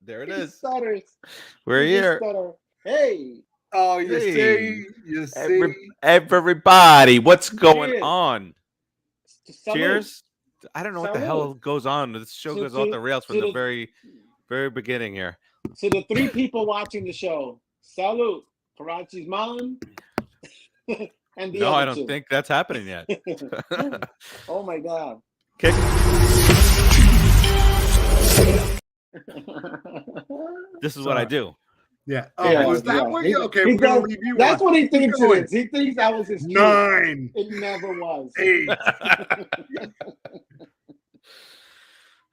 There it He is. stutters. We're He just here. stutter. Hey, Oh, you Hey, see. everybody, what's going cheers. on? Salute. Cheers. I don't know what the hell Salute. goes on. This show To, goes off the to, rails from to the the very, very beginning here. to the three people watching the show. Salute. Farace's mom and the No, I other don't two. think that's happening yet. Oh my God. Kick. This is what I do. Yeah. Oh, Yeah, was that yeah. what He- you? Okay, he we're gonna does- leave you. That's on. what he Keep thinks going. it is. He thinks that was his cue. 9, It never was. 8.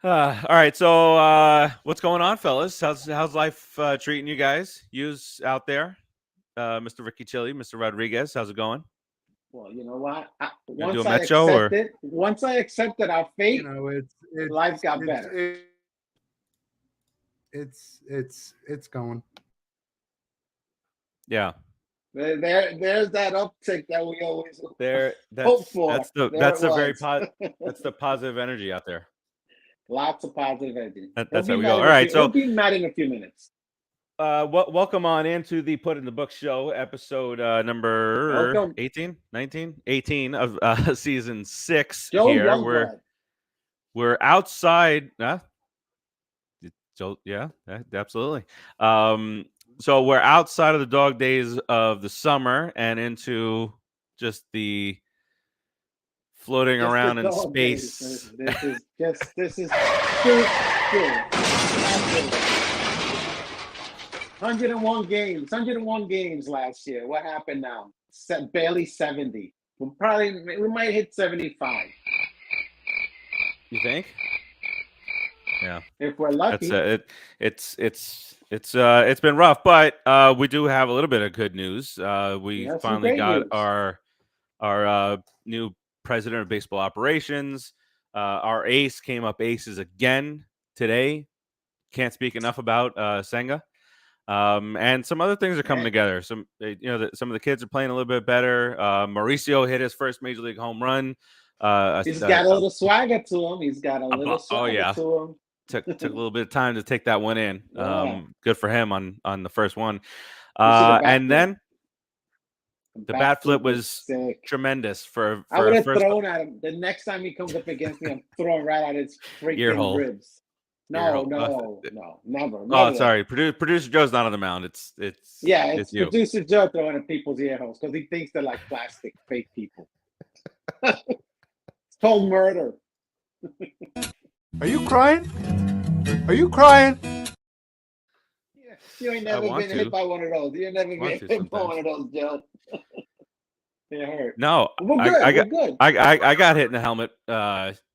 All right, so what's going on, fellas? How's life treating you guys? Yous out there, Mr. Ricky Chili, Mr. Rodriguez, how's it going? Well, you know what? do a Met show, or- Once I accepted our fate, You know, it's life got better. It's going. Yeah, There's that uptick that we always there. hope for. That's the There that's it the very was. that's the positive energy out there. Lots of positive energy. That's He'll how be we go. mad All in a right, few- so he'll be mad in a few minutes. welcome on into the Put in the Book show, episode number Welcome. 18, 19, 18 of season 6 Joe here. Youngblood. We're outside. Joe, yeah, absolutely. So we're outside of the dog days of the summer and into just the floating Just around the in dog space. days. This is good. 101 games last year. What happened now? Barely 70. We might hit 75 You think? Yeah, if we're lucky. it's been rough, but we do have a little bit of good news. We have some finally great got news. our new president of baseball operations. Our ace came up aces again today. Can't speak enough about Senga. And some other things are coming together. Some of the kids are playing a little bit better. Mauricio hit his first major league home run. He's got a little swagger to him. He's got a little swagger to him. Took a little bit of time to take that one in. Yeah. Good for him on the first one. The And then the bat flip was sick. tremendous for I would have first thrown at him. The next time he comes up against me, I'm throwing right at his Ear freaking hole. ribs. Ear No, never. Oh, sorry. Producer Joe's not on the mound. It's It's you. producer Joe throwing at people's ear holes because he thinks they're like plastic fake people. It's called murder. Are you crying? Are you crying? You ain't never been hit by one of those. You ain't never been Want hit to by one of those, Joe. It hurt. No, We're good. I We're got good. I got hit in the helmet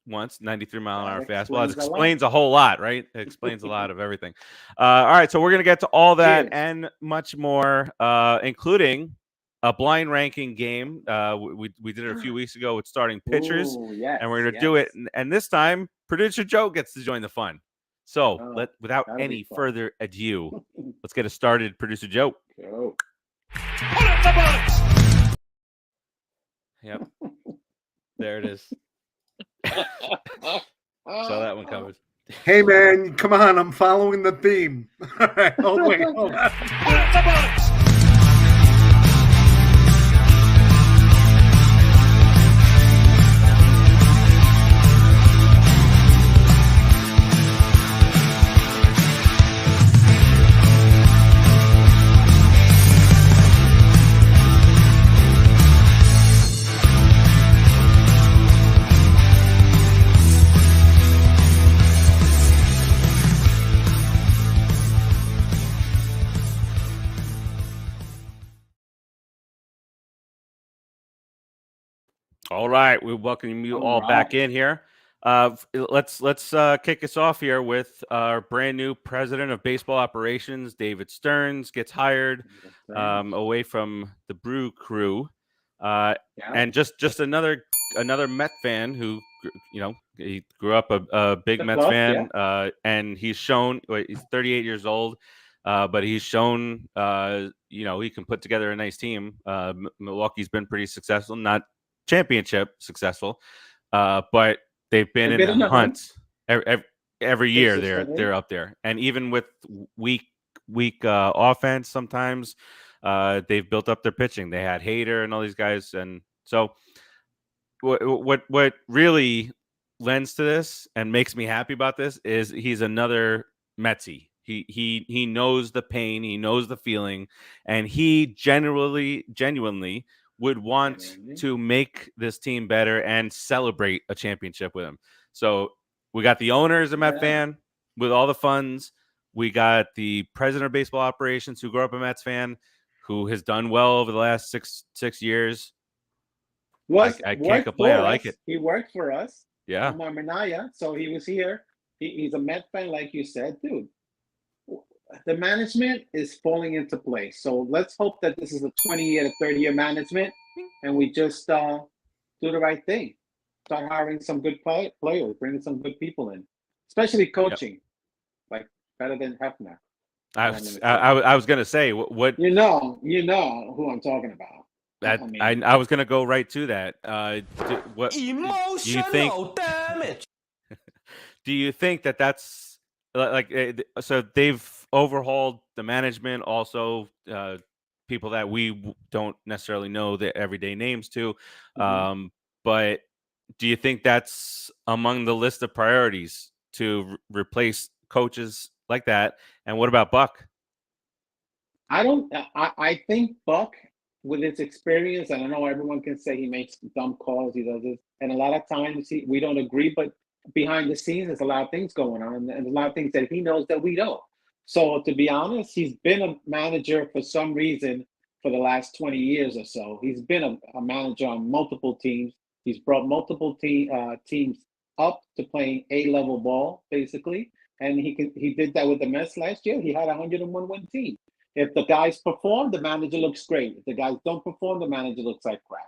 once, 93-mile-an-hour That fastball. It explains a lot. explains a whole lot, right? It explains a lot of everything. All right, so we're gonna get to all that Cheers. and much more, including a blind ranking game. We did it a few weeks ago with starting pitchers, Ooh, yes, and we're gonna do it. And this time, producer Joe gets to join the fun. So without that'll be any fun. further ado, let's get it started. Producer Joe. Go. Put up the box. Yep. There it is. Saw that one coming. Hey man, come on! I'm following the theme. All right, hold on. Put up the box. All right, we welcome you all back in here. Let's kick us off here with our brand new president of baseball operations, David Stearns, gets hired away from the Brew Crew, and just another Met fan who he grew up a big Mets fan, and he's shown he's 38 years old. But he's shown, he can put together a nice team. Milwaukee's been pretty successful, not championship successful, but they've been in the hunt every year Consistently. they're up there, and even with weak offense, sometimes they've built up their pitching. They had Hader and all these guys, and so what really lends to this and makes me happy about this is he's another Metsy. He knows the pain, he knows the feeling, and he genuinely would want to make this team better and celebrate a championship with him. So we got the owner as a Met fan with all the funds. We got the president of baseball operations who grew up a Mets fan, who has done well over the last six years. I can't complain. I like it. He worked for us. Yeah. Omar Minaya, so he was here. He's a Met fan, like you said, dude. The management is falling into place. So let's hope that this is a 20-year to 30-year management, and we just do the right thing. Start hiring some good players, bringing some good people in, especially coaching, like better than Hefner. I was gonna say what you know who I'm talking about. I was gonna go right to that. What emotional damage? Do you think that's like so they've overhauled the management, also people that we don't necessarily know the everyday names to, but do you think that's among the list of priorities to replace coaches like that? And what about Buck? I think Buck, with his experience, and I know everyone can say he makes dumb calls, he does this, and a lot of times we don't agree, but behind the scenes, there's a lot of things going on, and a lot of things that he knows that we don't. So to be honest, he's been a manager for some reason for the last 20 years or so. He's been a manager on multiple teams. He's brought multiple teams up to playing A-level ball, basically, and he did that with the Mets last year. He had a 101-win team. If the guys perform, the manager looks great. If the guys don't perform, the manager looks like crap.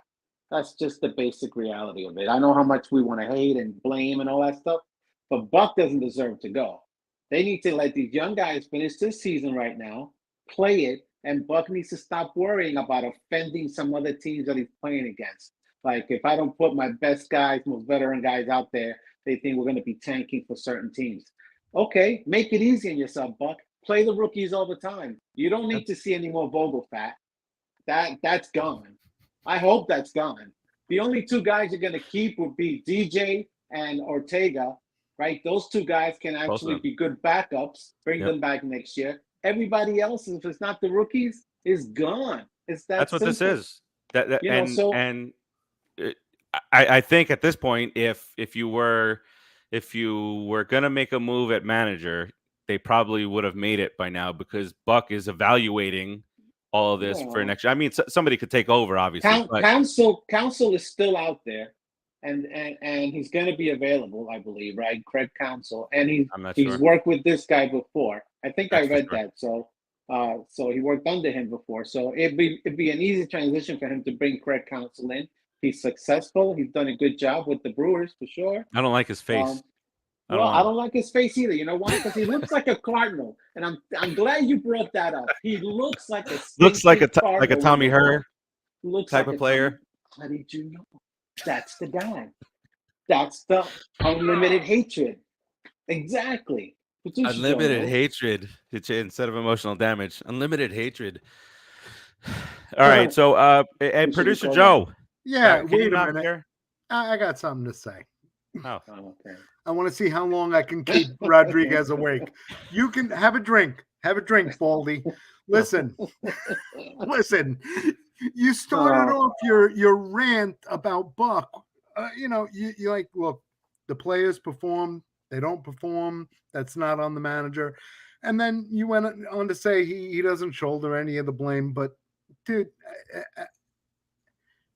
That's just the basic reality of it. I know how much we want to hate and blame and all that stuff, but Buck doesn't deserve to go. They need to let these young guys finish this season right now, play it, and Buck needs to stop worrying about offending some other teams that he's playing against. Like, if I don't put my best guys, most veteran guys out there, they think we're going to be tanking for certain teams. Okay, make it easy on yourself, Buck. Play the rookies all the time. You don't need to see any more Vogelfat. That's gone. I hope that's gone. The only two guys you're going to keep would be DJ and Ortega, right? Those two guys can actually be good backups. Bring them back next year. Everybody else, if it's not the rookies, is gone. That's what simple. this is. I think at this point, if you were gonna make a move at manager, they probably would have made it by now, because Buck is evaluating all of this for next year. I mean, somebody could take over, obviously. Counsel is still out there, and he's going to be available, I believe, right? Craig Counsel, and he's worked with this guy before. I think I read that. So he worked under him before. So it'd be an easy transition for him to bring Craig Counsel in. He's successful. He's done a good job with the Brewers for sure. I don't like his face. I don't like his face either. You know why? Because he looks like a Cardinal, and I'm glad you brought that up. He looks like a Tommy Herr type of player. How did you know? That's the guy. That's the unlimited hatred. Exactly. Unlimited hatred instead of emotional damage. Unlimited hatred. All right. So, and producer Joe. Yeah. Wait a minute. I got something to say. Oh, okay. I want to see how long I can keep Rodriguez awake. You can have a drink. Have a drink, Baldy. Listen. You started off your rant about Buck. You like, look, the players perform. They don't perform. That's not on the manager. And then you went on to say he doesn't shoulder any of the blame. But, dude,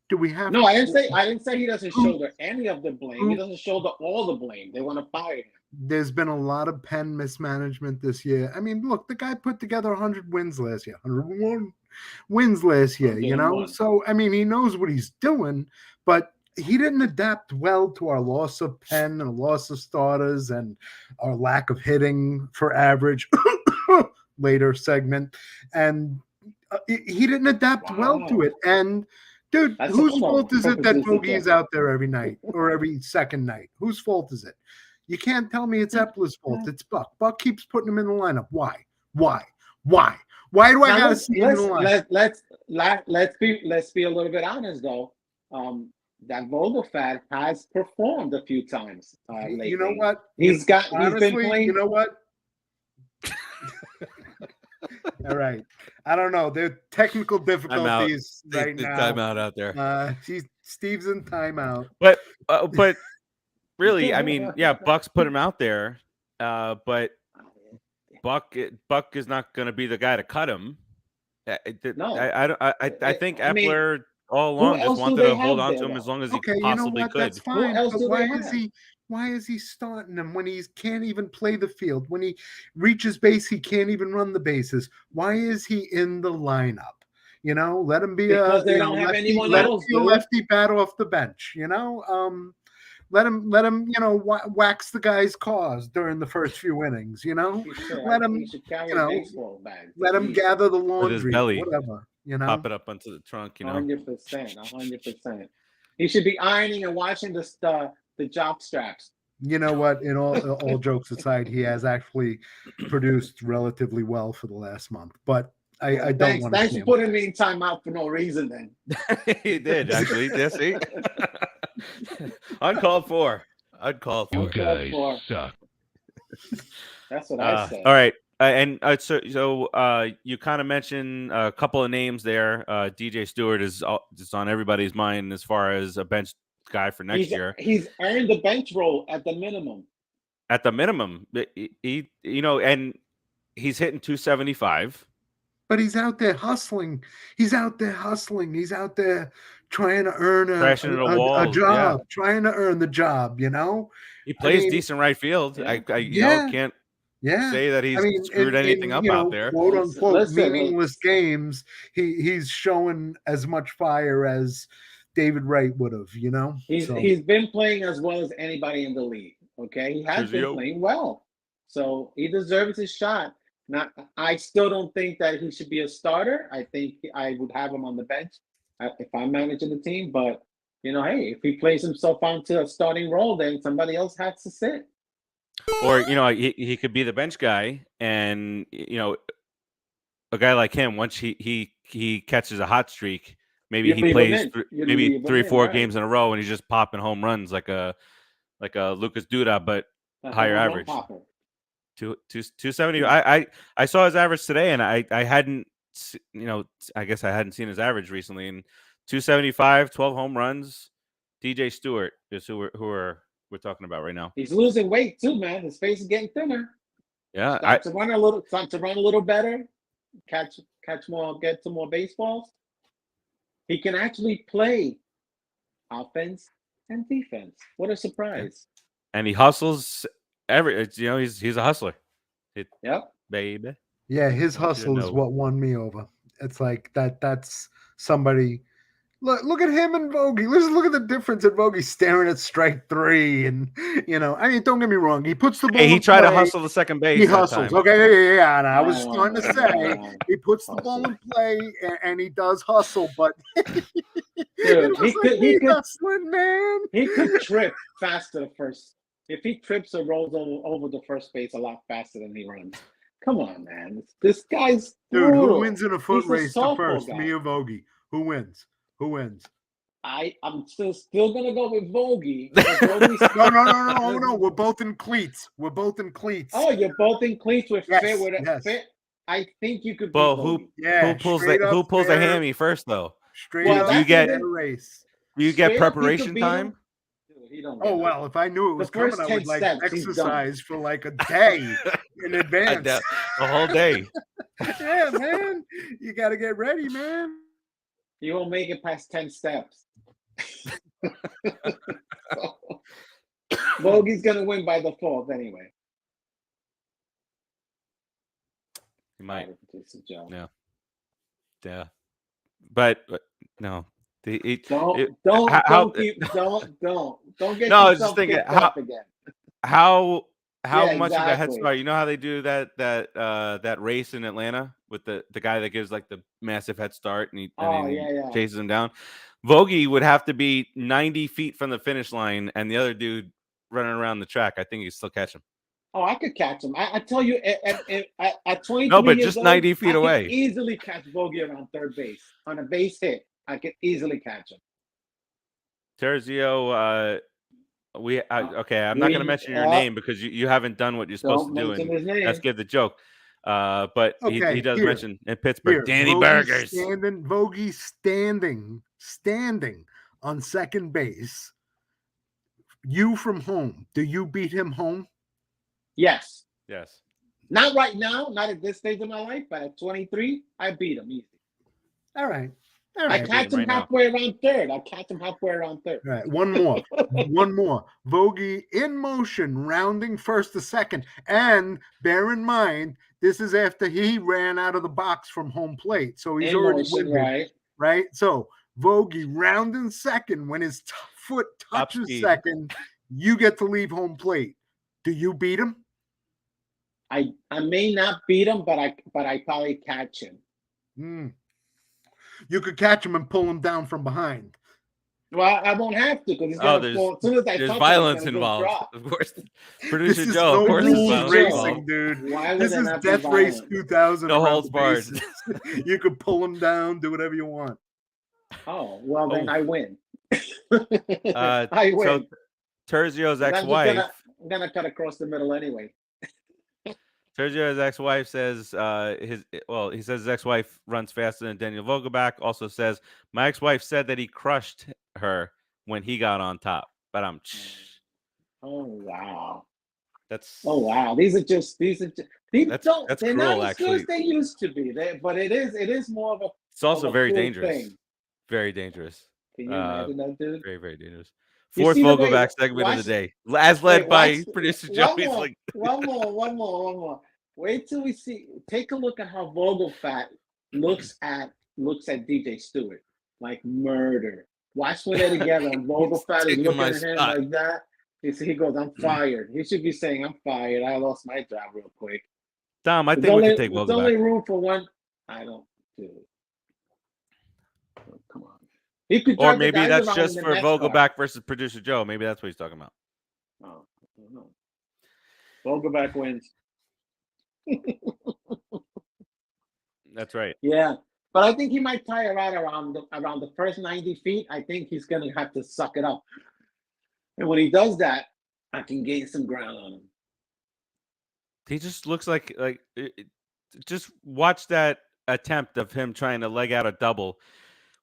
do we have? No, I didn't say he doesn't shoulder any of the blame. He doesn't shoulder all the blame. They want to fire him. There's been a lot of pen mismanagement this year. I mean, look, the guy put together 100 wins last year, 101 wins last year. So I mean, he knows what he's doing, but he didn't adapt well to our loss of pen and loss of starters and our lack of hitting for average later segment, and he didn't adapt well to it. And dude, whose fault is it that Bogey is out there every night or every second night? Whose fault is it? You can't tell me it's Epler's fault. It's Buck. Buck keeps putting him in the lineup. Why? Why do I gotta see him in the lineup? Let's be a little bit honest though. That Vogelfat has performed a few times lately. You know what? He's been playing. You know what? All right. I don't know. There are technical difficulties right now. Timeout out there. Steve's in timeout. But really, I mean, yeah, Buck's put him out there, but Buck is not going to be the guy to cut him. No, I think Epler all along just wanted to hold on to him as long as he possibly could. That's fine. But why is he starting him when he can't even play the field? When he reaches base, he can't even run the bases. Why is he in the lineup? You know, let him be because they don't have anyone else. Let him be a lefty bat off the bench. You know, let him, you know, wax the guy's cause during the first few innings. You know, let him, you know, let him gather the laundry, with his belly, whatever. You know, pop it up onto the trunk. You know, 100%. He should be ironing and washing the jock straps. You know what? In all jokes aside, he has actually produced relatively well for the last month. But I don't want to. Thanks for putting me in timeout for no reason. Then he did actually. Yes, see, uncalled for. You guys suck. That's what I said. All right. So you kind of mentioned a couple of names there. DJ Stewart is just on everybody's mind as far as a bench guy for next year. He's earned the bench role at the minimum. At the minimum, he you know, and he's hitting 275. But he's out there hustling. He's out there trying to earn a job, trying to earn the job. You know, he plays decent right field. You know, can't say that he's screwed anything up out there. Quote unquote meaningless games. He's showing as much fire as David Wright would have. You know, he's been playing as well as anybody in the league. Okay, he has been playing well, so he deserves his shot. Now, I still don't think that he should be a starter. I think I would have him on the bench if I'm managing the team. But, you know, hey, if he plays himself onto a starting role, then somebody else has to sit. Or, you know, he could be the bench guy. And, you know, a guy like him, once he catches a hot streak, maybe he plays maybe 3 or 4 games in a row and he's just popping home runs like a Lucas Duda, but higher average. 270. I saw his average today, and I hadn't, you know, I guess I hadn't seen his average recently. And 275, 12 home runs. DJ Stewart is who we're talking about right now. He's losing weight too, man. His face is getting thinner. Yeah, Starting to run a little better. Catch more, get some more baseballs. He can actually play offense and defense. What a surprise! And he hustles. He's a hustler. Yep, baby. Yeah, his hustle is what won me over. It's like that's somebody. Look at him and Bogey. Look at the difference in Bogey staring at strike 3, and you know, I mean, don't get me wrong. He puts the ball. He tried to hustle the second base. He hustles. Okay, yeah. And I was trying to say he puts the ball in play and he does hustle, but dude, he could hustling, man. He could trip faster the first. If he trips or rolls over the first base a lot faster than he runs. Come on, man. This guy's dude. Who wins in a foot race to first? Guy. Me or Bogey? Who wins? I'm still gonna go with Bogey. No. We're both in cleats. Oh, you're both in cleats with fit. I think you could. Well, who pulls the hammy first though? Straight up, you get race. You get preparation time. Oh well, if I knew it was coming, I would like exercise for like a day in advance. A whole day. Yeah, man. You got to get ready, man. You won't make it past 10 steps. Bogey's gonna win by default anyway. He might. Yeah. But no. Don't get no, I was just thinking again. How much of a head start? You know how they do that race in Atlanta with the guy that gives like the massive head start and he chases him down. Vogie would have to be 90 feet from the finish line, and the other dude running around the track, I think you still catch him. Oh, I could catch him. I tell you, at 23 No, but years just old, 90 feet I could away. easily catch Bogey around third base on a base hit. I could easily catch him. Terzio, okay, I'm not going to mention your name because you haven't done what you're supposed to do, and that's give the joke. But he does mention in Pittsburgh, Danny Burgers. Vogie standing on second base. You from home, do you beat him home? Yes. Yes. Not right now, not at this stage of my life, but at 23, I beat him easy. All right. I catch him halfway around third. All right, one more. Vogie in motion, rounding first to second. And bear in mind, this is after he ran out of the box from home plate. So he's already winded, right? So Vogie rounding second when his foot touches second, you get to leave home plate. Do you beat him? I may not beat him, but I probably catch him. You could catch him and pull him down from behind. Well, I won't have to because he's gonna fall. As soon as there's violence involved. Of course, producer this Joe. Is of course, rules racing, dude. This is Death Race 2000. No holds barred. You could pull him down, do whatever you want. Oh well, then I win. I win. So Terzio's ex-wife. I'm gonna cut across the middle anyway. Terzio's ex-wife says he says his ex-wife runs faster than Daniel Vogelbach. Also says, my ex-wife said that he crushed her when he got on top. But oh wow. That's these are just that's they're cruel, not as actually. good as they used to be. But it is more of a it's also very cool dangerous. thing. Very dangerous. Can you imagine that, dude? Very, very dangerous. Fourth Vogelbach segment of the day. As led by producer Joe. One more. Wait till we see. Take a look at how Vogelbach looks at DJ Stewart like murder. Watch when they're together and Vogelbach is looking at him like that. He goes, I'm fired. He should be saying, I'm fired. I lost my job real quick. Dom, I think we can take Vogelbach. There's only room for one. I don't do it. Oh, come on. He could or maybe that's just for Vogelbach versus producer Joe. Maybe that's what he's talking about. Oh, I don't know. Vogelbach wins. That's right. Yeah, but I think he might tire out around the first 90 feet. I think he's going to have to suck it up. And when he does that, I can gain some ground on him. He just looks like just watch that attempt of him trying to leg out a double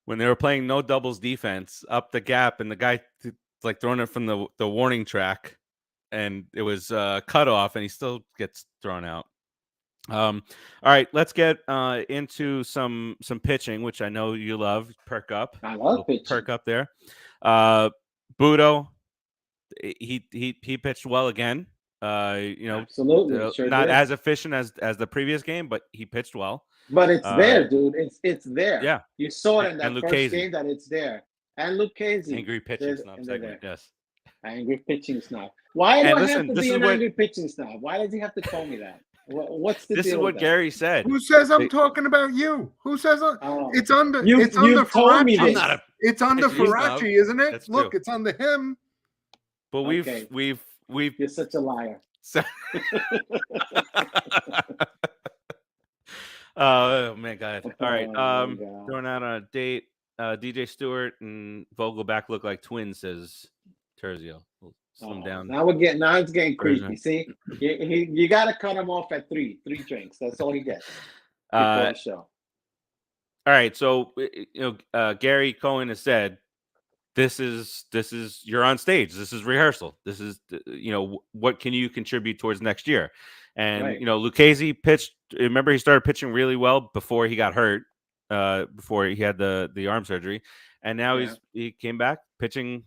when they were playing no doubles defense up the gap, and the guy like throwing it from the warning track, and it was cut off, and he still gets thrown out. All right, let's get into some pitching, which I know you love. Perk up. I love pitching. Perk up there. Butto, he pitched well again. Absolutely, not as efficient as the previous game, but he pitched well. But it's there, dude. It's there. Yeah, you saw it in that first Luchessi. game that it's there. And Luchessi. Angry pitching snob segment. Yes. Angry pitching snob. Why do I have to be an angry pitching snob? Why does he have to call me that? What's the deal? This is what Gary said. Who says I'm talking about you? Who says it's under? It's under Farace. It's under Farace, isn't it? That's Look, true. it's under him. But we've. You're such a liar. Oh man, God! All right, throwing out on a date. DJ Stewart and Vogelbach look like twins, says Terzio. We'll slim down. Now it's getting creepy. See, you got to cut him off at three drinks. That's all he gets before the show. All right, so Gary Cohen has said, this is you're on stage. This is rehearsal. This is what can you contribute towards next year? And Luchessi pitched. Remember, he started pitching really well before he got hurt, before he had the arm surgery, and now he came back pitching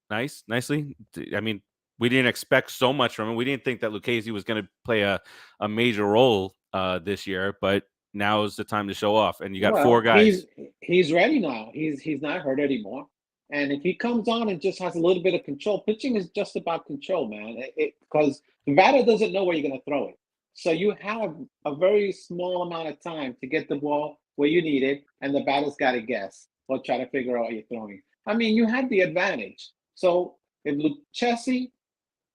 nicely. I mean, we didn't expect so much from him. We didn't think that Luchessi was going to play a major role this year, but now is the time to show off. And you got four guys. He's ready now. He's not hurt anymore. And if he comes on and just has a little bit of control, pitching is just about control, man. Because the batter doesn't know where you're going to throw it. So you have a very small amount of time to get the ball where you need it, and the batter's got to guess or try to figure out what you're throwing. I mean, you had the advantage. So if Luchessi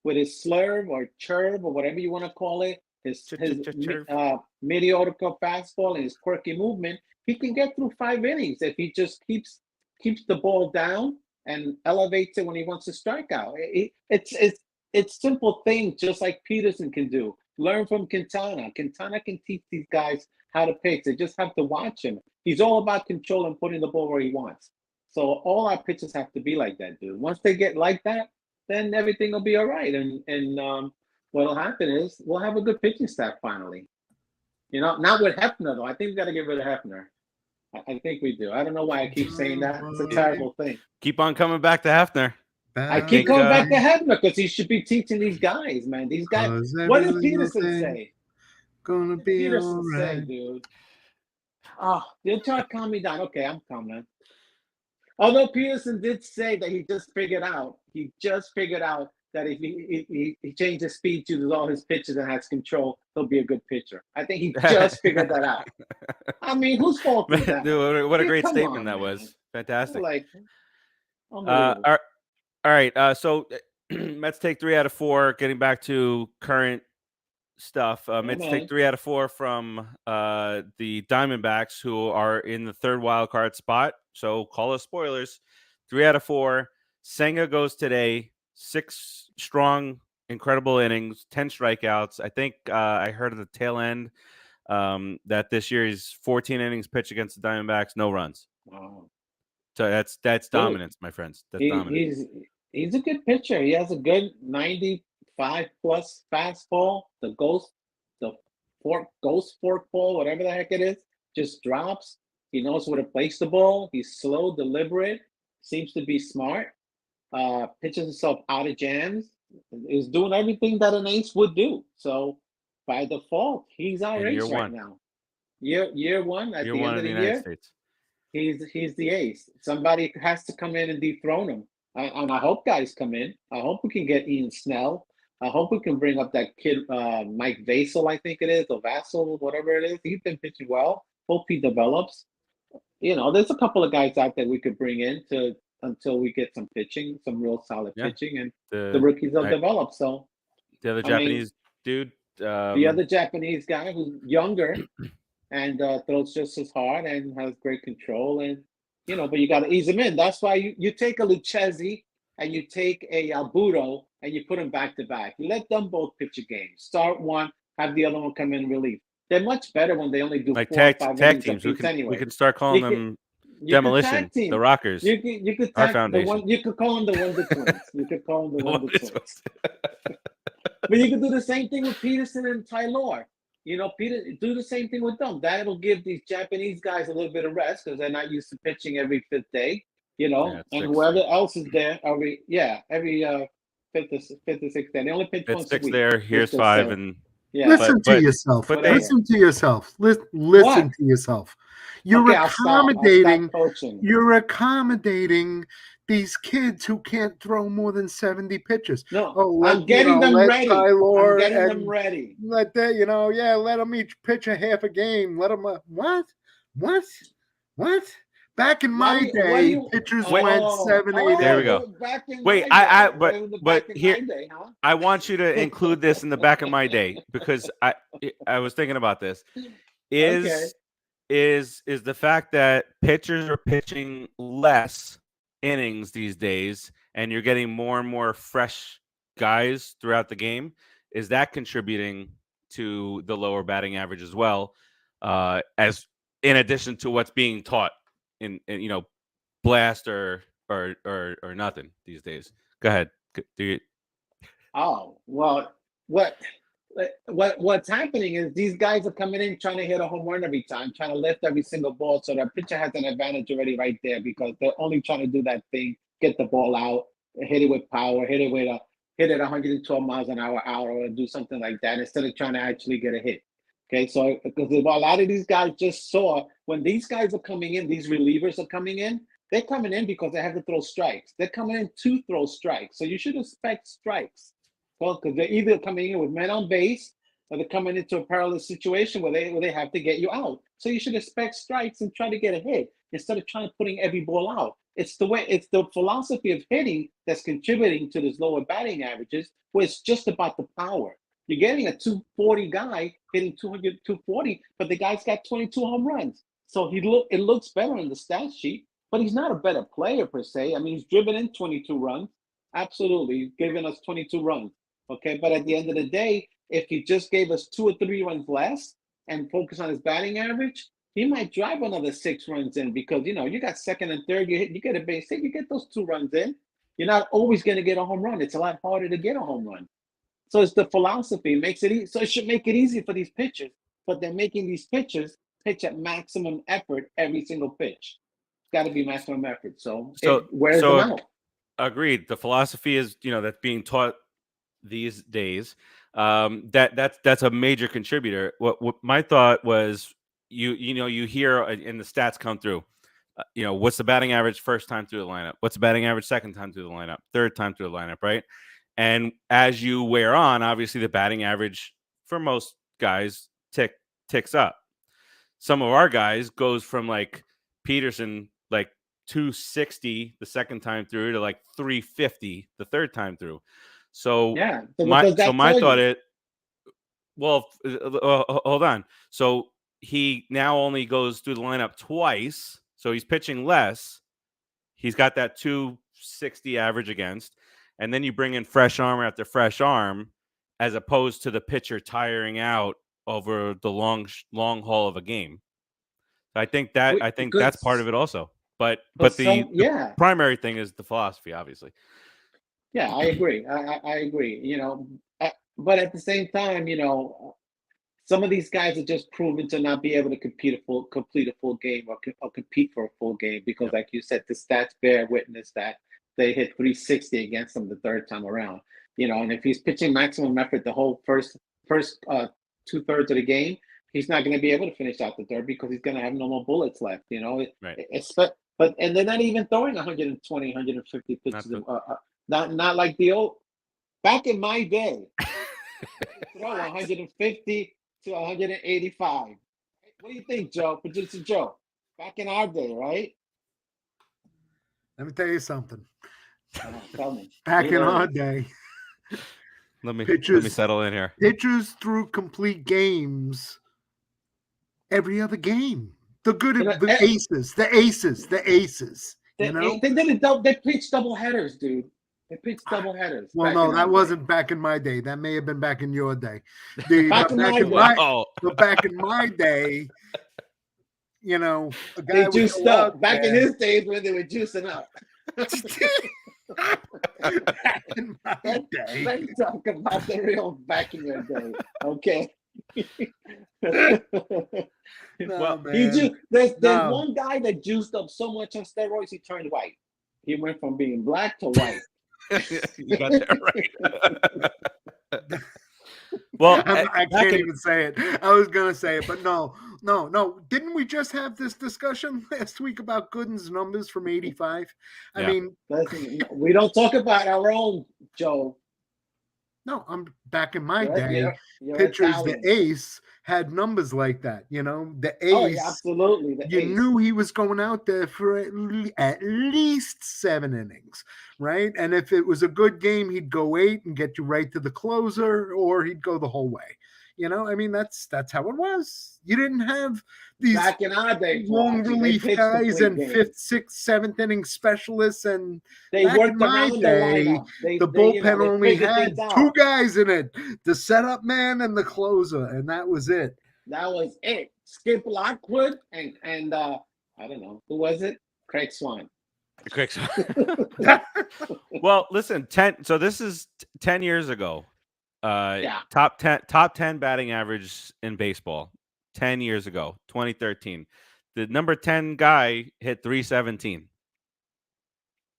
with his slurve or churve or whatever you want to call it, his Churve. mediocre fastball and his quirky movement, he can get through 5 innings if he just keeps the ball down and elevates it when he wants to strike out. It's simple things just like Peterson can do. Learn from Quintana. Quintana can teach these guys how to pitch. They just have to watch him. He's all about control and putting the ball where he wants. So all our pitchers have to be like that, dude. Once they get like that, then everything will be all right. And what'll happen is we'll have a good pitching staff finally. You know, not with Hefner though. I think we got to get rid of Hefner. I think we do. I don't know why I keep saying that. It's a terrible thing. Keep on coming back to Hefner. I keep going back to Hefner because he should be teaching these guys, man. These guys. What did Peterson say? Gonna be Peterson all say, right. dude. Oh, they'll try to calm me down. Okay, I'm calm, man. Although Peterson did say that he just figured out that if he changed his speed, uses all his pitches and has control, he'll be a good pitcher. I think he just figured that out. I mean, whose fault is that? Dude, what a great Come statement on, that man. was. Fantastic. Like, all right. So Mets take 3 out of 4. Getting back to current stuff, Mets take 3 out of 4 from the Diamondbacks, who are in the 3rd wild card spot. So call us spoilers. 3 out of 4. Senga goes today. 6 strong, incredible innings, 10 strikeouts. I think I heard at the tail end that this year he's 14 innings pitched against the Diamondbacks, no runs. wow. So that's dominance, my friends. That's dominance. He's a good pitcher. He has a good 95 plus fastball. The ghost fork ball, whatever the heck it is, just drops. He knows where to place the ball. He's slow, deliberate, seems to be smart. Pitches himself out of jams. Is doing everything that an ace would do. So by default, he's our ace right now. Year one at the end of the year. States. He's the ace. Somebody has to come in and dethrone him. And I hope guys come in. I hope we can get Ian Snell. I hope we can bring up that kid, Mike Vassell, I think it is, or Vassell, whatever it is. He's been pitching well. Hope he develops. You know, there's a couple of guys out there we could bring in until we get some pitching, some real solid pitching, and the rookies will develop. So the other Japanese dude, the other Japanese guy who's younger and throws just as hard and has great control, and you know, but you got to ease him in. That's why you take a Luchessi and you take a Butto and you put them back to back. You let them both pitch a game. Start one, have the other one come in relief. They're much better when they only do like 4 or 5 tag teams. We can start calling them Demolition, the Rockers. You could our tag foundation. you could call them the Wonder Twins. You could call them the Wonder Twins. But you could do the same thing with Peterson and Tylor. You know, do the same thing with them. That'll give these Japanese guys a little bit of rest because they're not used to pitching every 5th day. You know, and whoever else is there, every 5th or 6th day. They only pitch once a week. There. Here's 5, and listen to yourself. Listen to yourself. Listen to yourself. You're accommodating. You're accommodating these kids who can't throw more than 70 pitches. No, I'm getting them ready. Tylor I'm getting them ready. Let that, let them each pitch a half a game. Let them. What? Back in my day, pitchers went 7, 8. There we go. Wait, but here, I want you to include this in the back of my day because I was thinking about this. Is the fact that pitchers are pitching less innings these days and you're getting more and more fresh guys throughout the game, is that contributing to the lower batting average as well, as in addition to what's being taught in blast or nothing these days? Go ahead. Oh, well, what's happening is these guys are coming in trying to hit a home run every time, trying to lift every single ball, so that pitcher has an advantage already right there because they're only trying to do that thing, get the ball out, hit it with power, hit it 112 miles an hour out, or do something like that instead of trying to actually get a hit. Okay, so because a lot of these guys just saw when these guys are coming in, these relievers are coming in, they're coming in because they have to throw strikes. They're coming in to throw strikes. So you should expect strikes. Well, because they're either coming in with men on base or they're coming into a perilous situation where they have to get you out. So you should expect strikes and try to get a hit. instead of trying to putting every ball out. It's the philosophy of hitting that's contributing to this lower batting averages, where it's just about the power. You're getting a 240 guy hitting 200, 240, but the guy's got 22 home runs. So it looks better in the stat sheet, but he's not a better player per se. I mean, he's driven in 22 runs. Absolutely. He's given us 22 runs. Okay. But at the end of the day, if he just gave us 2 or 3 runs less and focus on his batting average, he might drive another 6 runs in, because, you got second and third, you get a base hit, you get those 2 runs in. You're not always going to get a home run. It's a lot harder to get a home run. So it's the philosophy. It makes it easy. So it should make it easy for these pitchers, but they're making these pitchers pitch at maximum effort every single pitch. It's got to be maximum effort. So it wears them out. Agreed. The philosophy is, that's being taught these days. That's a major contributor. What my thought was, you hear and the stats come through. What's the batting average first time through the lineup? What's the batting average second time through the lineup? Third time through the lineup, right? And as you wear on, obviously the batting average for most guys ticks up. Some of our guys goes from like Peterson, like 260 the second time through, to like 350 the third time through. So yeah, my thought hold on. So he now only goes through the lineup twice, so he's pitching less. He's got that 260 average against, and then you bring in fresh arm after fresh arm, as opposed to the pitcher tiring out over the long haul of a game. I think that's part of it also. But the primary thing is the philosophy, obviously. Yeah, I agree. I agree. But at the same time, some of these guys are just proven to not be able to complete a full game or compete for a full game, because, like you said, the stats bear witness that they hit 360 against them the third time around. And if he's pitching maximum effort the whole first 2/3 of the game, he's not going to be able to finish out the third, because he's going to have no more bullets left. Right. And they're not even throwing 120, 150 pitches. Not like the old back in my day. Throw 150 to 185. What do you think, Joe? Producer Joe? Back in our day, right? Let me tell you something. Tell me. Back in our day, let me settle in here. Pitchers threw complete games every other game. The aces. They pitched double headers, dude. They pitched double headers. Well, no, that wasn't back in my day. That may have been back in your day. Back in my day, they juiced up. Back in his days when they were juicing up. Back in my day. Let's talk about the real back in your day, okay? No, there's one guy that juiced up so much on steroids he turned white. He went from being black to white. You got that right. Well, I can't even say it. I was gonna say it, but no. Didn't we just have this discussion last week about Gooden's numbers from 85? I mean, we don't talk about our own, Joe. No, I'm back in my day. Pitchers, Italian. The ace had numbers like that. The ace. Oh, yeah, absolutely. Knew he was going out there for at least 7 innings, right? And if it was a good game, he'd go 8 and get you right to the closer, or he'd go the whole way. I mean, that's how it was. You didn't have these back in our day, long relief guys and 5th, 6th, 7th inning specialists, and they worked around the bullpen only had 2 guys in it: the setup man and the closer, and that was it. That was it. Skip Lockwood and I don't know who was it. Craig Swan. Well, listen, 10. So this is 10 years ago. Top 10 batting average in baseball 10 years ago, 2013. The number 10 guy hit 317,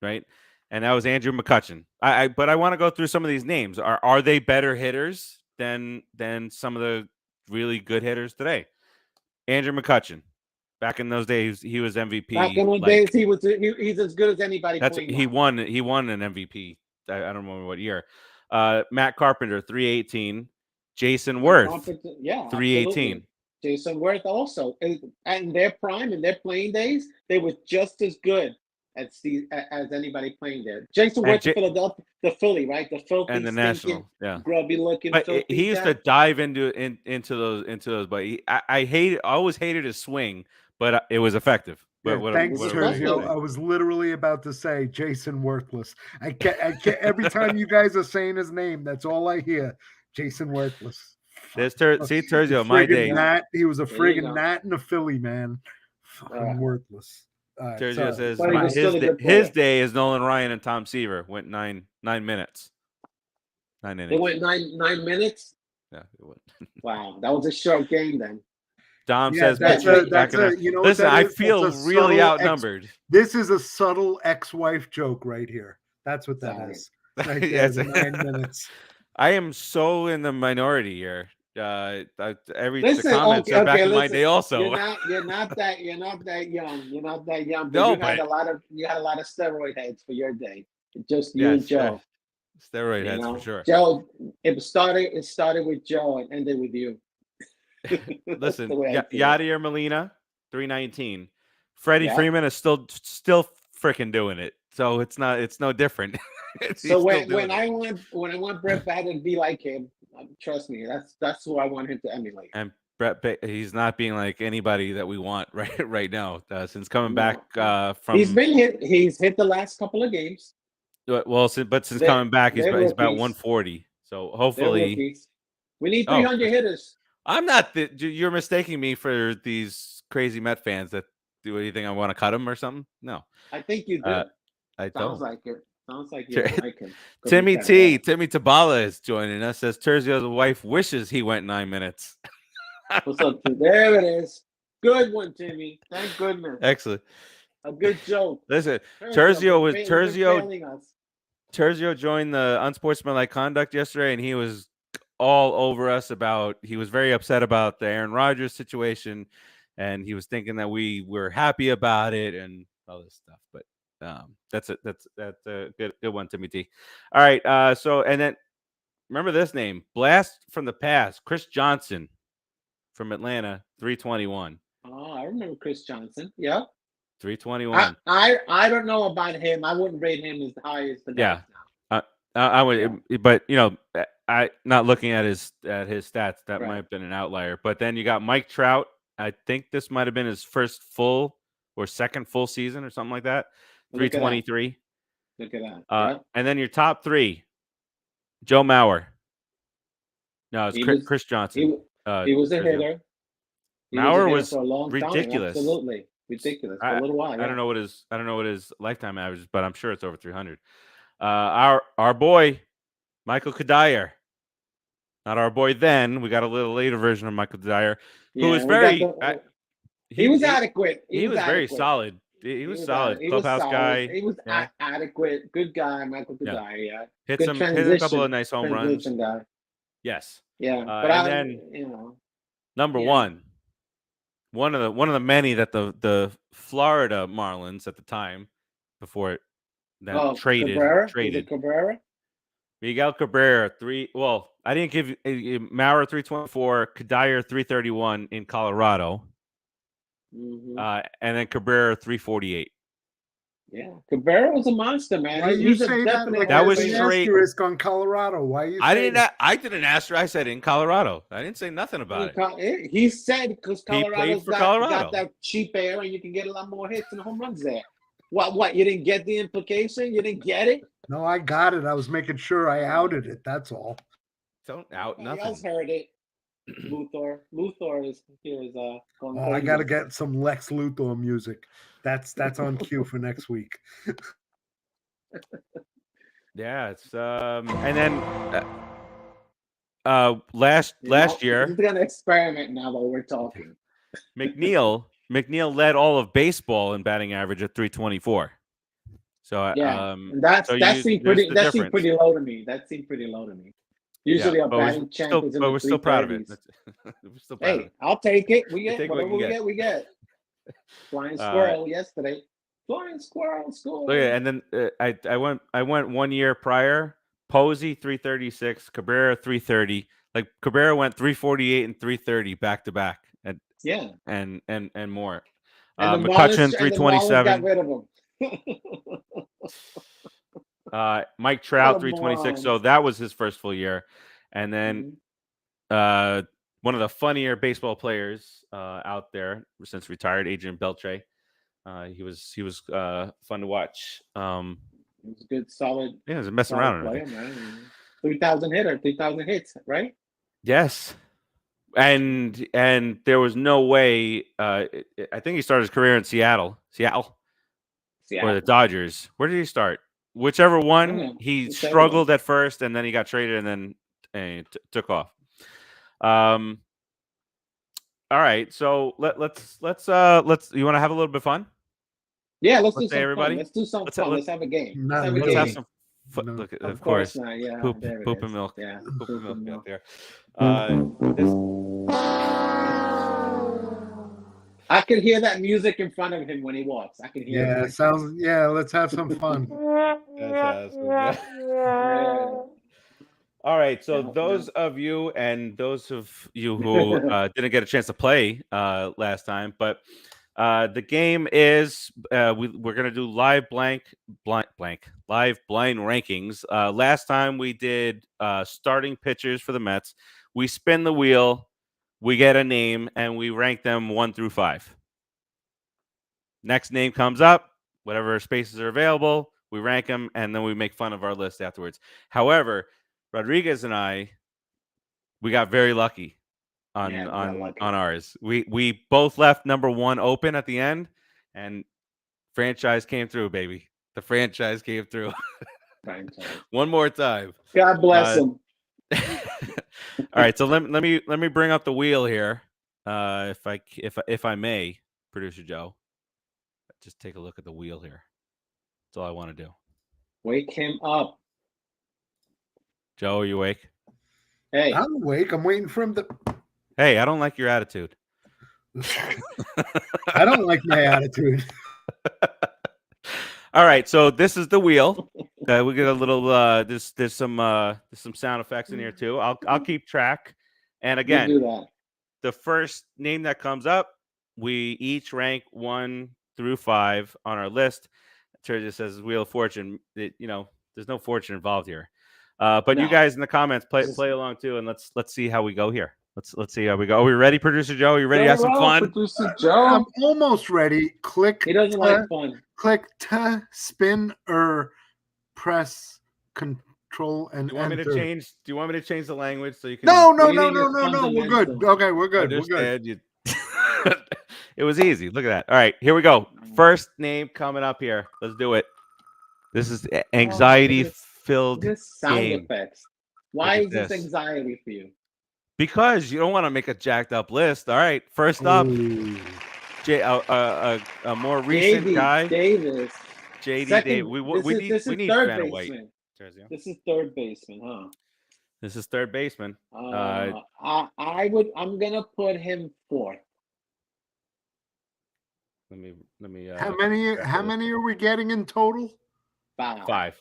right? And that was Andrew McCutchen. But I want to go through some of these names. Are they better hitters than some of the really good hitters today? Andrew McCutchen. Back in those days, he was MVP. Back in those days, he's as good as anybody. He won an MVP. I don't remember what year. Matt Carpenter, 318. Jason Worth, 318. Jason Worth also, and their prime in their playing days, they were just as good as anybody playing there. Jason Worth, Philadelphia, the Philly, right? The filthy, and the National, grubby looking. But filthy he used guy. to dive into those. But I always hated his swing, but it was effective. But Thanks, Sergio. I was literally about to say Jason Worthless. I can't every time you guys are saying his name, that's all I hear. Jason Worthless. See, Sergio, my day. He was a friggin' gnat and a Philly, man. Fucking worthless. Sergio says his day is Nolan Ryan and Tom Seaver went 9 minutes. 9 innings. They went nine minutes. Yeah, it went. Wow, that was a short game then. Dom says, listen, I feel really outnumbered. This is a subtle ex-wife joke right here. That's what that is. Right there, Yes. 9 minutes. I am so in the minority here. The comments are back in my day also. You're not that young. You're not that young. No, you had a lot of steroid heads for your day. Just you and Joe. Steroid heads for sure. Joe, it started with Joe and ended with you. Listen, Yadier Molina, 319. Freddie Freeman is still freaking doing it. So it's no different. So when I want Brett Baty to be like him, trust me, that's who I want him to emulate. And Brett, he's not being like anybody that we want right now. Since coming back from, he's hit the last couple of games. Well, since coming back, he's about 140. So hopefully, we need 300 hitters. I'm not. You're mistaking me for these crazy Met fans that do anything. I want to cut him or something. No, I think you do. I don't. Sounds like you like him. Timmy Tabala is joining us. Says Terzio's wife wishes he went 9 minutes. What's up? There it is. Good one, Timmy. Thank goodness. Excellent. A good joke. Listen, Terzio joined the unsportsmanlike conduct yesterday, and he was all over us he was very upset about the Aaron Rodgers situation, and he was thinking that we were happy about it and all this stuff. But that's a good one, Timmy T. All right, so and then remember this name, blast from the past, Chris Johnson from Atlanta, 321. Oh, I remember Chris Johnson. Yeah. 321. I don't know about him. I wouldn't rate him as high as the guys now. I would, but I not looking at his stats. That might have been an outlier. But then you got Mike Trout. I think this might have been his first full or second full season or something like that. 323. Look at that. And then your top three: Joe Mauer. No, it's Chris Johnson. He was a hitter. Mauer was for a long ridiculous. Time. Absolutely ridiculous for a little while. Yeah. I don't know what his lifetime average is, but I'm sure it's over 300. Our boy Michael Kadire, not our boy then. We got a little later version of Michael Kadire, who was he was adequate. He was very solid. He was solid. Clubhouse guy. He was adequate. Good guy, Michael Kadire. Yeah. Hit a couple of nice home runs. Guy. Yes. Yeah. But then number one of the many that the Florida Marlins at the time before traded. Cabrera? Miguel Cabrera, I didn't give Mauer 324, Kadire 331 in Colorado. Mm-hmm. And then Cabrera 348. Yeah, Cabrera was a monster, man. Why you say that? That was straight asterisk on Colorado. Why you? I didn't ask her. I said in Colorado. I didn't say nothing about it. He said because Colorado's Colorado. got that cheap air and you can get a lot more hits and home runs there. What? You didn't get the implication? You didn't get it? No, I got it. I was making sure I outed it. That's all. Don't out nothing. Else heard it. Luthor is going. Oh, I got to get some Lex Luthor music. That's on cue for next week. Yeah, it's and then last year. We're gonna experiment now while we're talking. McNeil led all of baseball in batting average at 324. So that seemed pretty low to me. Usually a batting champ is in the 330s. We're still proud of it. We're still proud of it. I'll take it. We get whatever we get. Flying squirrel yesterday. Flying squirrel score. Look at, and then I went 1 year prior. Posey 336, Cabrera 330. Like Cabrera went 348 and 330 back to back at Yeah. and more. And the McCutcheon, Marlins, and the Marlins got 327. rid of him. Mike Trout, What a 326. moron. So that was his first full year. And then one of the funnier baseball players out there since retired, Adrian Beltre. He was fun to watch. He was a good, solid. Yeah, he was messing solid around and player, everything. man. 3,000 hitter, 3,000 hits, right? Yes. And there was no way. I think he started his career in Seattle, or the Dodgers. Where did he start? Whichever one. He struggled at first, and then he got traded, and then took off. All right, so let's. You want to have a little bit of fun? Yeah, let's do some everybody. fun. Let's do some fun. Let's have a game. Not Let's have a really. Let's game. have some. No. Look, Of course not. Yeah, poop there and it is. milk. Yeah, Poop and milk out there. I can hear that music in front of him when he walks. I can hear it. Yeah, sounds. Yeah, let's have some fun. All right, so those of you who didn't get a chance to play last time, but the game is we're gonna do live blind rankings. Last time we did starting pitchers for the Mets. We spin the wheel, we get a name, and we rank them 1 through 5. Next name comes up, whatever spaces are available, we rank them, and then we make fun of our list afterwards. However, Rodriguez and I, we got very lucky on ours. We both left number 1 open at the end, and franchise came through, baby. The franchise came through. One more time. God bless him. All right, so let me bring up the wheel here, if I may, producer Joe. Just take a look at the wheel here. That's all I want to do. Wake him up. Joe, are you awake? Hey. I'm awake. I'm waiting for him to. Hey, I don't like your attitude. I don't like my attitude. All right, so this is the wheel. We get a little. There's some sound effects in here too. I'll keep track. And again, do that. The first name that comes up, we each rank 1 through 5 on our list. Terry says Wheel of Fortune. There's no fortune involved here. But you guys in the comments play along too, and let's see how we go here. Let's see how we go. Are we ready, producer Joe? Are you ready to have some fun? Producer Joe. I'm almost ready. Click. He doesn't like fun. Click to spin or press Control and Do you want enter. me to change? Do you want me to change the language so you can? No. We're good. Okay, we're good. Understand. It was easy. Look at that. All right, here we go. First name coming up here. Let's do it. This is anxiety-filled sound game. Effects. Why is this anxiety for you? Because you don't want to make a jacked up list. All right, first up, a more recent guy, Davis. JD Davis. We need Vanna White. This is third baseman, huh? This is third baseman. I'm gonna put him 4th. Let me. How many are we getting in total? 5.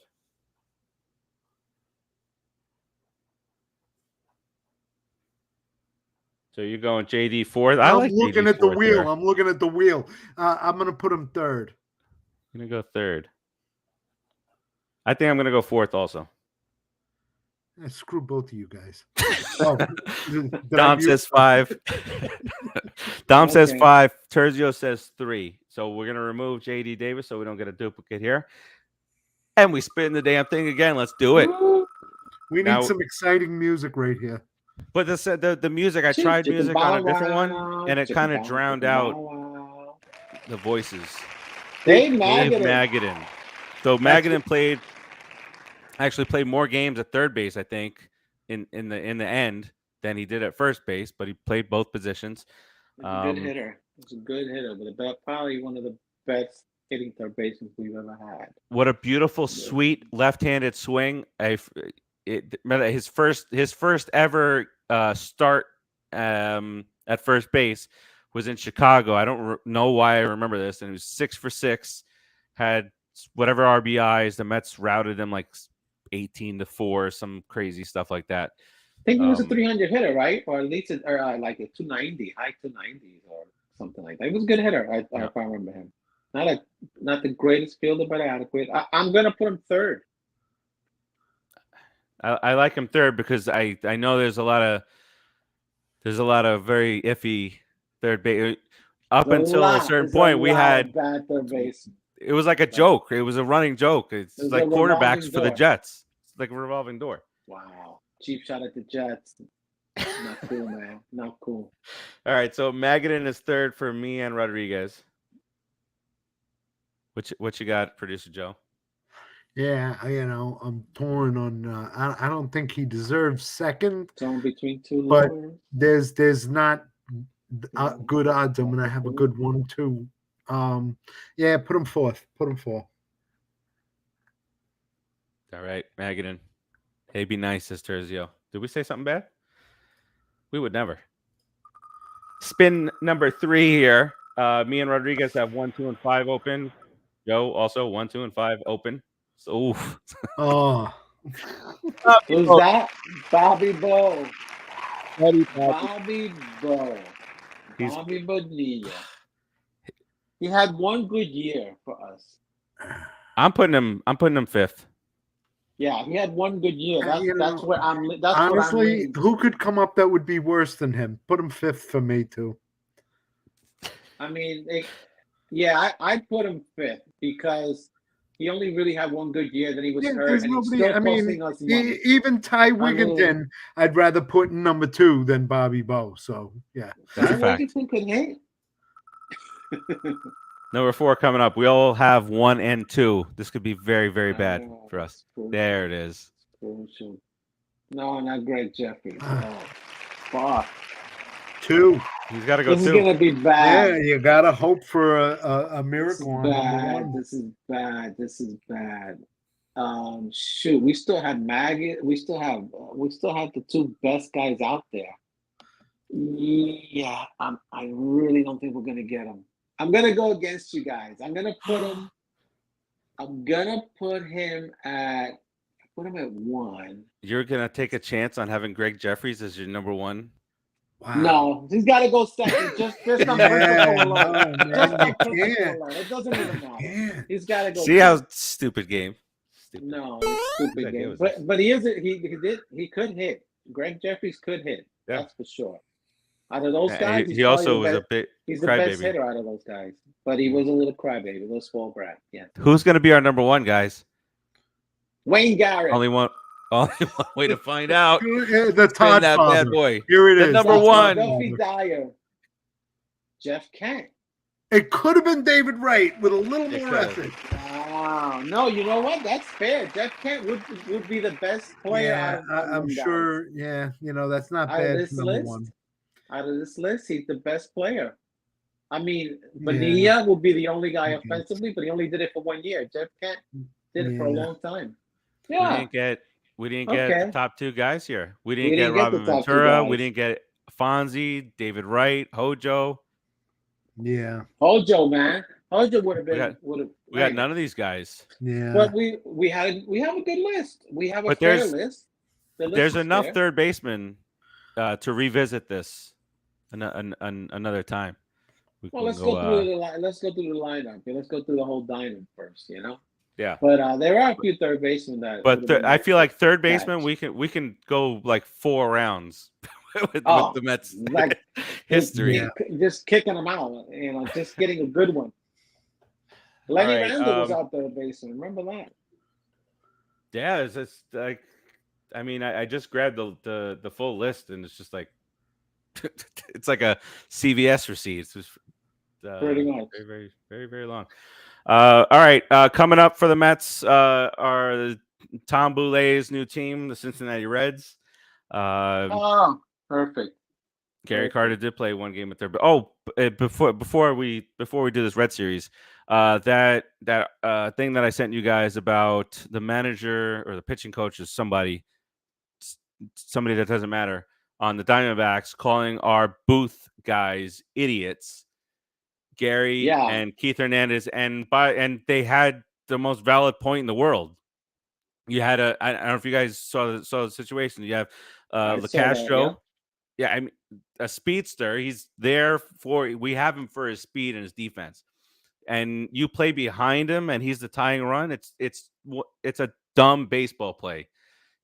So you're going JD 4th. I'm looking at the wheel. I'm looking at the wheel. I'm gonna put him 3rd. I'm gonna go 3rd. I think I'm gonna go 4th also. Screw both of you guys. Dom says 5. Dom says 5. Terzio says 3. So we're gonna remove JD Davis so we don't get a duplicate here. And we spin the damn thing again. Let's do it. We need some exciting music right here. But the music, I tried music on a different one, and it kind of drowned out the voices. Dave Magadan. So Magadan actually played more games at third base, I think, in the end than he did at first base. But he played both positions. He's a good hitter. He's a good hitter, but probably one of the best hitting third basemen we've ever had. What a beautiful, sweet left-handed swing! His first ever start at first base was in Chicago. I don't know why I remember this, and he was 6 for 6, had whatever RBIs. The Mets routed him like 18-4, some crazy stuff like that. think he was a 300 hitter, right? Or at least like a 290, high 290s or something like that. He was a good hitter, if I remember him. Not the greatest fielder, but adequate. I'm gonna put him third. I like him third because I know there's a lot of very iffy third base. Up until a certain point, we had bad third base. It was like a joke. It was a running joke. It's like quarterbacks for the Jets. It's like a revolving door. Wow. Cheap shot at the Jets. Not cool, man. Not cool. All right. So Magadan is third for me and Rodriguez. What you got, producer Joe? Yeah, I'm torn on. I don't think he deserves second. Torn between two. But there's not good odds. I'm gonna have a good 1-2. Yeah, put him fourth. Put him fourth. All right, Magadan. Hey, be nice, says Terzio. Did we say something bad? We would never. Spin number 3 here. Me and Rodriguez have 1, 2, and 5 open. Joe also 1, 2, and 5 open. So, oof. Oh. Who's that? Bobby Bo. Bobby Bo. Bobby Bonilla. He had one good year for us. I'm putting him fifth. Yeah, he had one good year. That's where I'm. That's honestly, who could come up that would be worse than him? Put him fifth for me too. I mean, I'd put him fifth because he only really had one good year. Then he was hurt. And nobody, still costing us money. Even Ty Wigginton, I'd rather put in number 2 than Bobby Bo. So yeah, that's a fact. Wigginton could hit. Number 4 coming up. We all have 1 and 2. This could be very, very bad for us. There it is. No, not Greg Jeffries. Oh, fuck. 2. He's got to go 2. This is gonna be bad. Yeah, you gotta hope for a miracle. This is bad. This is bad. Shoot, we still have Maggot. We still have the 2 best guys out there. Yeah, I really don't think we're gonna get them. I'm gonna go against you guys. I'm gonna put him at 1. You're gonna take a chance on having Greg Jeffries as your number 1? Wow. No, he's got to go second. Just on principle alone. It doesn't even matter. He's got to go. See how stupid game. Stupid. No, stupid game. But he could hit. Greg Jeffries could hit. Yeah. That's for sure. Out of those guys, he also was a bit. He's the best hitter out of those guys. But he was a little crybaby, a little spoiled brat. Yeah. Who's going to be our number 1, guys? Wayne Garrett. Only one way to find out. The Todd that bad boy. Here it is. Number 1. Duffy Dyer. Jeff Kent. It could have been David Wright with a little more effort. Wow. No, you know what? That's fair. Jeff Kent would be the best player. Yeah, I'm sure. Yeah, that's not bad. Out of this list, he's the best player. I mean, Bonilla will be the only guy offensively, but he only did it for 1 year. Jeff Kent did it for a long time. Yeah. We didn't get the top 2 guys here. We didn't get Robin Ventura. We didn't get Fonzie, David Wright, Hojo. Yeah. Hojo, man. Hojo would have been. We got none of these guys. Yeah. But we have a good list. We have a fair list. There's enough third basemen to revisit this another time. Let's go through the lineup. Let's go through the whole diamond first. Yeah. But there are a few third basemen that. But I feel like third baseman, we can go like 4 rounds with the Mets history. Just kicking them out, just getting a good one. Lenny Randall was out third baseman. Remember that? Yeah, it's just like, I mean, I just grabbed the full list, and it's just like it's like a CVS receipt. It's just pretty much very, very, very, very long. All right, coming up for the Mets are Tom Boulet's new team, the Cincinnati Reds. Perfect. Gary Carter did play 1 game with their. Before we do this Red series, that thing that I sent you guys about the manager or the pitching coach is somebody that doesn't matter on the Diamondbacks calling our booth guys idiots. Gary and Keith Hernandez, and they had the most valid point in the world. You had I don't know if you guys saw the situation. You have I saw that, Lacastro. Yeah, I mean, a speedster. He's there we have him for his speed and his defense. And you play behind him, and he's the tying run. It's a dumb baseball play.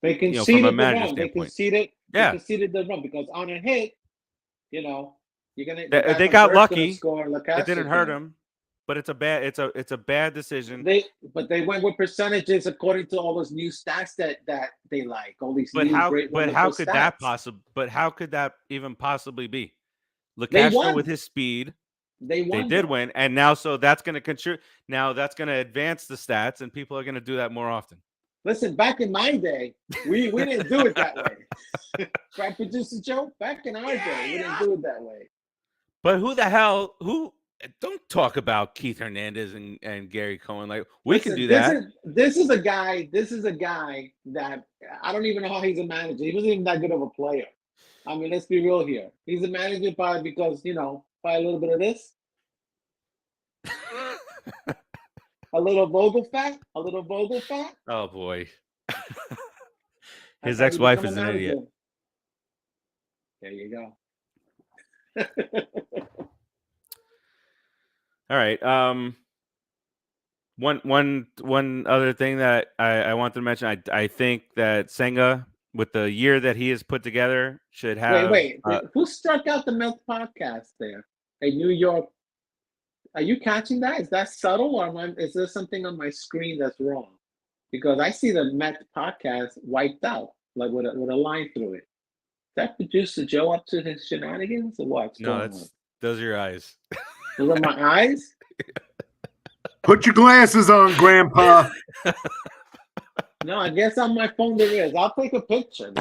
They from a conceded the manager run. They standpoint. conceded. Yeah. They conceded the run because on a hit, you're gonna. They got lucky. Score, It didn't hurt him, but it's a bad decision. They went with percentages according to all those new stats that they like. All these But new how great. could that But how could that even possibly be? Lacastro with his speed. They did win, and now so that's going to contribute. Now that's going to advance the stats, and people are going to do that more often. Listen, back in my day, we didn't do it that way. Right, Producer Joe? Back in our day, we didn't do it that way. But who don't talk about Keith Hernandez and Gary Cohen. Like, we can do that. This is a guy that I don't even know how he's a manager. He wasn't even that good of a player. I mean, let's be real here. He's a manager because, by a little bit of this. A little Vogel fat? Oh, boy. His ex-wife is an idiot. There you go. All right. One other thing that I wanted to mention, I think that Senga, with the year that he has put together, should have. Wait. Who struck out the Mets podcast there? A New York. Are you catching that? Is that subtle, or is there something on my screen that's wrong? Because I see the Mets podcast wiped out, like with a line through it. Is that Producer Joe up to his shenanigans, or what? No, those are your eyes. Those are my eyes? Put your glasses on, Grandpa. No, I guess on my phone there is. I'll take a picture.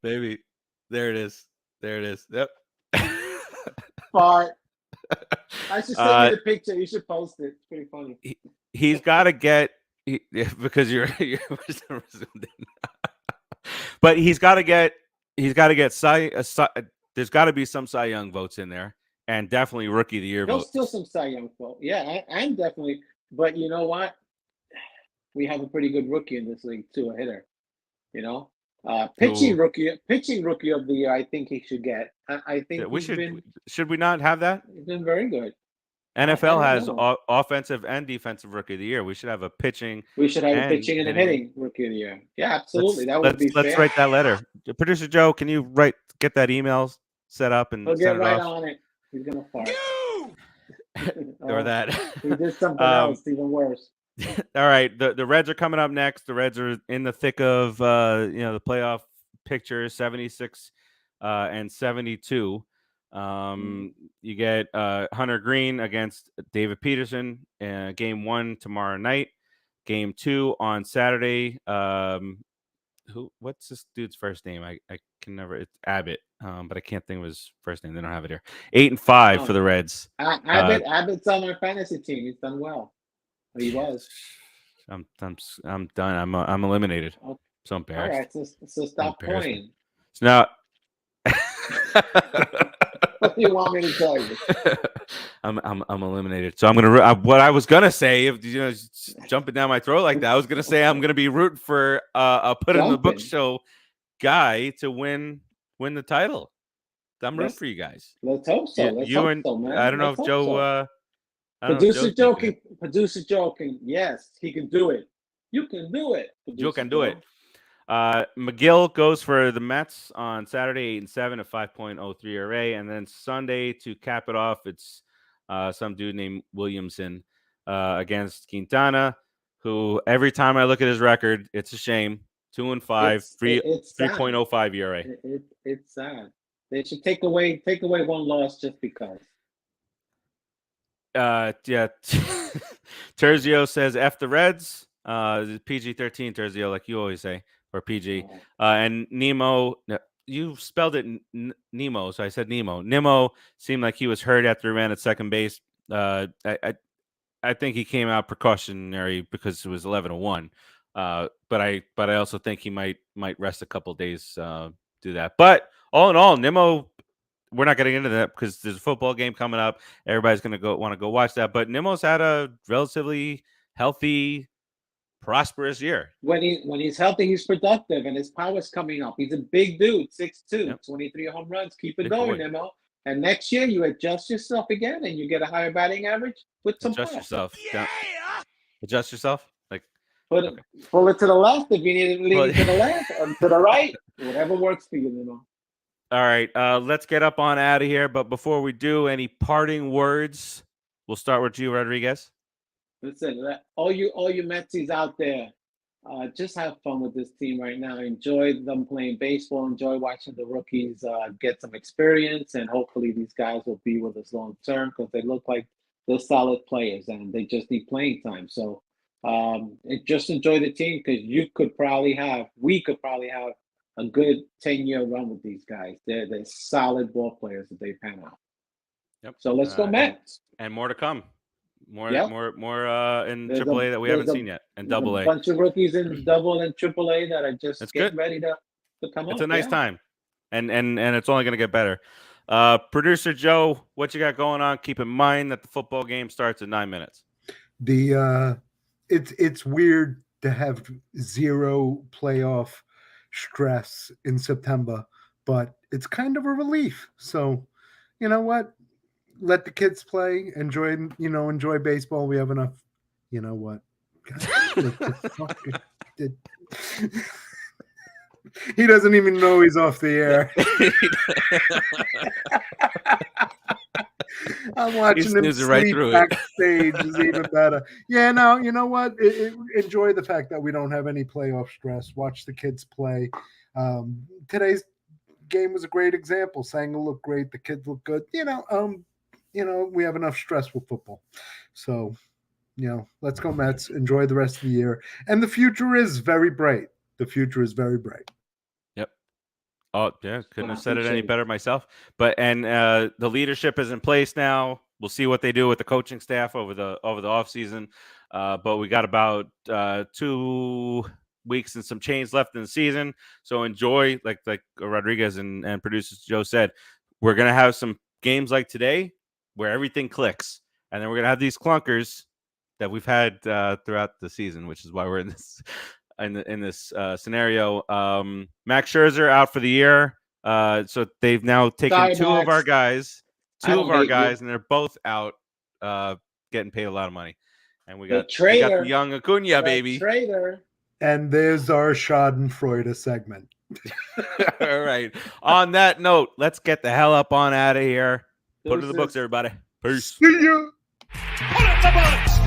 Baby, there it is. Yep. Fart. I should send you the picture. You should post it. It's pretty funny. He's got to get because you're but he's got to get there's got to be some Cy Young votes in there, and definitely Rookie of the Year votes. There's still some Cy Young votes. Yeah, I'm definitely. But you know what? We have a pretty good rookie in this league too, a hitter. Pitching rookie of the year. I think he should get. I think we should. Should we not have that? He's been very good. NFL has offensive and defensive rookie of the year. We should have a pitching. We should have a pitching and a hitting rookie of the year. Yeah, absolutely. Let's write that letter. Producer Joe, can you get that email set up and he'll send get right it off? on it. He's gonna fart. Or that. He did something else even worse. All right, the Reds are coming up next. The Reds are in the thick of the playoff picture, 76 and 72. You get Hunter Green against David Peterson, game 1 tomorrow night, game 2 on Saturday. What's this dude's first name? I can never. It's Abbott, but I can't think of his first name. They don't have it here. 8-5 for the Reds. Abbott's on our fantasy team. He's done well. He was. I'm done. I'm eliminated. Okay. So embarrassed. All right, so stop pointing. So now. What do you want me to tell you? I'm eliminated. So I'm gonna. What I was gonna say, if jumping down my throat like that, I was gonna say I'm gonna be rooting for a put in the book show guy to win the title. I'm rooting for you guys. Let's hope so. Man. I don't know if Joe. Producer Joe can. Yes, he can do it. You can do it. Joe can do it. McGill goes for the Mets on Saturday, 8-7 at 5.03 ERA, and then Sunday to cap it off, it's some dude named Williamson against Quintana, who every time I look at his record, it's a shame. 2-5, 3.05 ERA. It's sad. They should take away one loss just because. Yeah. Terzio says F the Reds. PG-13 Terzio, like you always say, or PG. And Nemo, you spelled it Nemo, so I said Nemo. Nemo seemed like he was hurt after he ran at second base. I think he came out precautionary because it was 11-1. But I also think he might rest a couple days do that. But all in all, Nemo. We're not getting into that because there's a football game coming up. Everybody's going to want to go watch that. But Nemo's had a relatively healthy prosperous year. When he's healthy, he's productive, and his power's coming up. He's a big dude, 6'2", 23 home runs. Keep it going, Nemo. And next year, you adjust yourself again, and you get a higher batting average with some Adjust power. yourself. Yeah. Adjust yourself. Like pull it to the left if you need to lean to the left or to the right. Whatever works for you, Nemo. All right, let's get up on out of here. But before we do, any parting words? We'll start with you, Rodriguez. Listen, all you Metsies out there, just have fun with this team right now. Enjoy them playing baseball. Enjoy watching the rookies get some experience, and hopefully these guys will be with us long term because they look like they're solid players and they just need playing time. So just enjoy the team because we could probably have a good 10-year run with these guys. They're solid ball players if they pan out. Yep. So let's go Mets. And more to come. More in There's AAA that we haven't seen yet, and Double A. A bunch of rookies in Double and AAA that are just getting ready to come up. It's a nice time, and it's only going to get better. Producer Joe, what you got going on? Keep in mind that the football game starts in 9 minutes. It's weird to have zero playoff stress in September, but it's kind of a relief. So, you know what? Let the kids play, enjoy baseball. We have enough. You know what? He doesn't even know he's off the air. I'm watching him sleep right through backstage is even better. Yeah, no, you know what? Enjoy the fact that we don't have any playoff stress. Watch the kids play. Today's game was a great example. Sanger looked great. The kids look good. We have enough stress with football. So, let's go Mets. Enjoy the rest of the year. And the future is very bright. Yep. Oh, yeah. Couldn't have said it any better myself. But the leadership is in place now. We'll see what they do with the coaching staff over the offseason. But we got about 2 weeks and some change left in the season. So enjoy, like Rodriguez and producer Joe said, we're going to have some games like today where everything clicks. And then we're going to have these clunkers that we've had throughout the season, which is why we're in this scenario. Max Scherzer out for the year. So they've now taken two of our guys, and they're both out getting paid a lot of money. And we got the young Acuna, baby. Trader. And there's our Schadenfreude segment. All right. On that note, let's get the hell up on out of here. Put it in the books, everybody. Peace. See ya. Put it in the books.